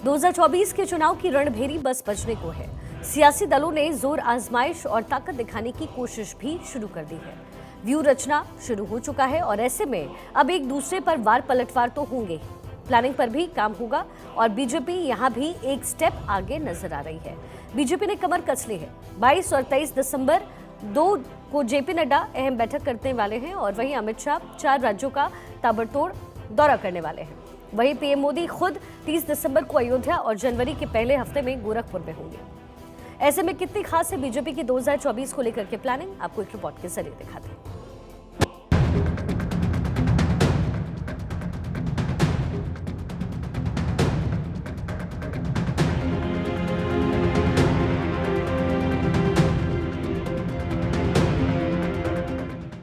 2024 के चुनाव की रणभेरी बस बजने को है। सियासी दलों ने जोर आजमाइश और ताकत दिखाने की कोशिश भी शुरू कर दी है। व्यू रचना शुरू हो चुका है और ऐसे में अब एक दूसरे पर वार पलटवार तो होंगे। प्लानिंग पर भी काम होगा और बीजेपी यहां भी एक स्टेप आगे नजर आ रही है। बीजेपी ने कमर कस ली है। 22 और 23 दिसंबर 2 को जेपी नड्डा अहम बैठक करने वाले हैं और वहीं अमित शाह 4 राज्यों का ताबड़तोड़ दौरा करने वाले हैं। वहीं पीएम मोदी खुद 30 दिसंबर को अयोध्या और जनवरी के पहले हफ्ते में गोरखपुर में होंगे। ऐसे में कितनी खास है बीजेपी की 2024 को लेकर के प्लानिंग, आपको एक रिपोर्ट के जरिए दिखाते हैं।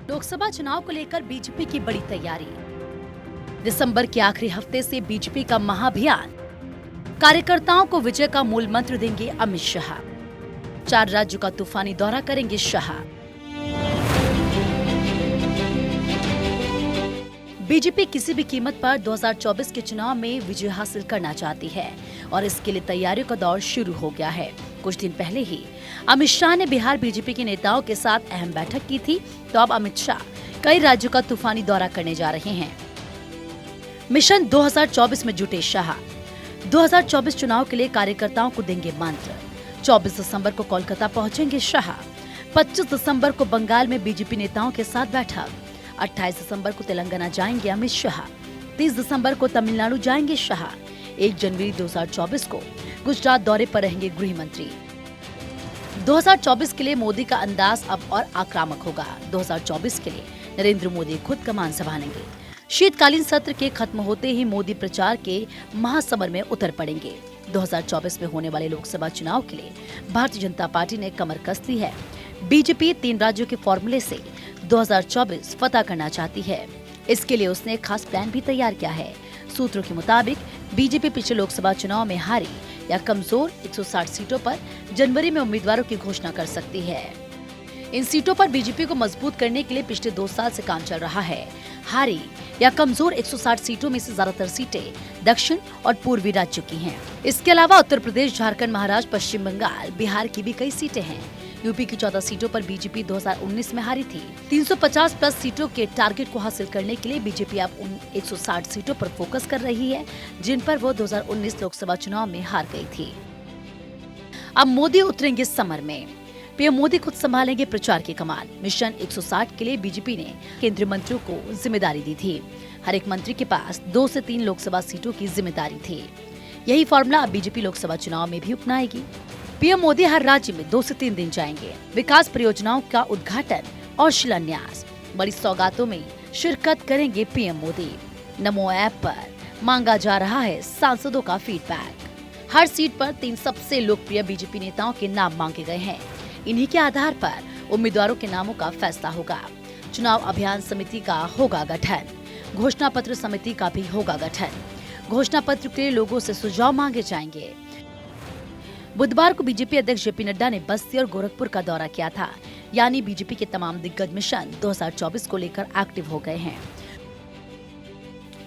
लोकसभा चुनाव को लेकर बीजेपी की बड़ी तैयारी। दिसंबर के आखिरी हफ्ते से बीजेपी का महाअभियान। कार्यकर्ताओं को विजय का मूल मंत्र देंगे अमित शाह। 4 राज्यों का तूफानी दौरा करेंगे शाह। बीजेपी किसी भी कीमत पर 2024 के चुनाव में विजय हासिल करना चाहती है और इसके लिए तैयारियों का दौर शुरू हो गया है। कुछ दिन पहले ही अमित शाह ने बिहार बीजेपी के नेताओं के साथ अहम बैठक की थी, तो अब अमित शाह कई राज्यों का तूफानी दौरा करने जा रहे हैं। मिशन 2024 में जुटे शाह 2024 चुनाव के लिए कार्यकर्ताओं को देंगे मंत्र। 24 दिसंबर को कोलकाता पहुंचेंगे शाह। 25 दिसंबर को बंगाल में बीजेपी नेताओं के साथ बैठक। 28 दिसंबर को तेलंगाना जाएंगे अमित शाह। 30 दिसंबर को तमिलनाडु जाएंगे शाह। 1 जनवरी 2024 को गुजरात दौरे पर रहेंगे गृह मंत्री। 2024 के लिए मोदी का अंदाज अब और आक्रामक होगा। 2024 के लिए नरेंद्र मोदी खुद कमान संभालेंगे। शीतकालीन सत्र के खत्म होते ही मोदी प्रचार के महासमर में उतर पड़ेंगे। 2024 में होने वाले लोकसभा चुनाव के लिए भारतीय जनता पार्टी ने कमर कस ली है। बीजेपी 3 राज्यों के फॉर्मूले से 2024 फतह करना चाहती है। इसके लिए उसने एक खास प्लान भी तैयार किया है। सूत्रों के मुताबिक बीजेपी पिछले लोकसभा चुनाव में हारी या कमजोर 160 सीटों पर जनवरी में उम्मीदवारों की घोषणा कर सकती है। इन सीटों पर बीजेपी को मजबूत करने के लिए पिछले 2 साल से काम चल रहा है। हारी या कमजोर 160 सीटों में से ज्यादातर सीटें दक्षिण और पूर्वी राज्यों की हैं। इसके अलावा उत्तर प्रदेश, झारखंड, महाराष्ट्र, पश्चिम बंगाल, बिहार की भी कई सीटें हैं। यूपी की 14 सीटों पर बीजेपी 2019 में हारी थी। 350 प्लस सीटों के टारगेट को हासिल करने के लिए बीजेपी अब उन 160 सीटों पर फोकस कर रही है जिन पर वो 2019 लोकसभा चुनाव में हार गई थी। अब मोदी उतरेंगे समर में। पीएम मोदी खुद संभालेंगे प्रचार की कमान। मिशन 160 के लिए बीजेपी ने केंद्रीय मंत्रियों को जिम्मेदारी दी थी। हर एक मंत्री के पास 2 से 3 लोकसभा सीटों की जिम्मेदारी थी। यही फॉर्मूला अब बीजेपी लोकसभा चुनाव में भी अपनाएगी। पीएम मोदी हर राज्य में 2 से 3 दिन जाएंगे। विकास परियोजनाओं का उद्घाटन और शिलान्यास, बड़ी सौगातों में शिरकत करेंगे पीएम मोदी। नमो ऐप पर मांगा जा रहा है सांसदों का फीडबैक। हर सीट पर 3 सबसे लोकप्रिय बीजेपी नेताओं के नाम मांगे गए हैं। इन्हीं के आधार पर उम्मीदवारों के नामों का फैसला होगा। चुनाव अभियान समिति का होगा गठन। घोषणा पत्र समिति का भी होगा गठन। घोषणा पत्र के लिए लोगों से सुझाव मांगे जाएंगे। बुधवार को बीजेपी अध्यक्ष जेपी नड्डा ने बस्ती और गोरखपुर का दौरा किया था, यानी बीजेपी के तमाम दिग्गज मिशन 2024 को लेकर एक्टिव हो गए हैं।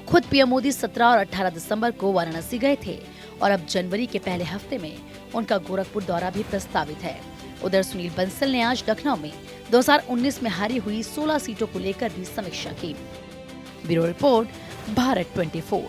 खुद पीएम मोदी 17 और 18 दिसंबर को वाराणसी गए थे और अब जनवरी के पहले हफ्ते में उनका गोरखपुर दौरा भी प्रस्तावित है। उधर सुनील बंसल ने आज लखनऊ में 2019 में हारी हुई 16 सीटों को लेकर भी समीक्षा की। Bureau report, Bharat 24।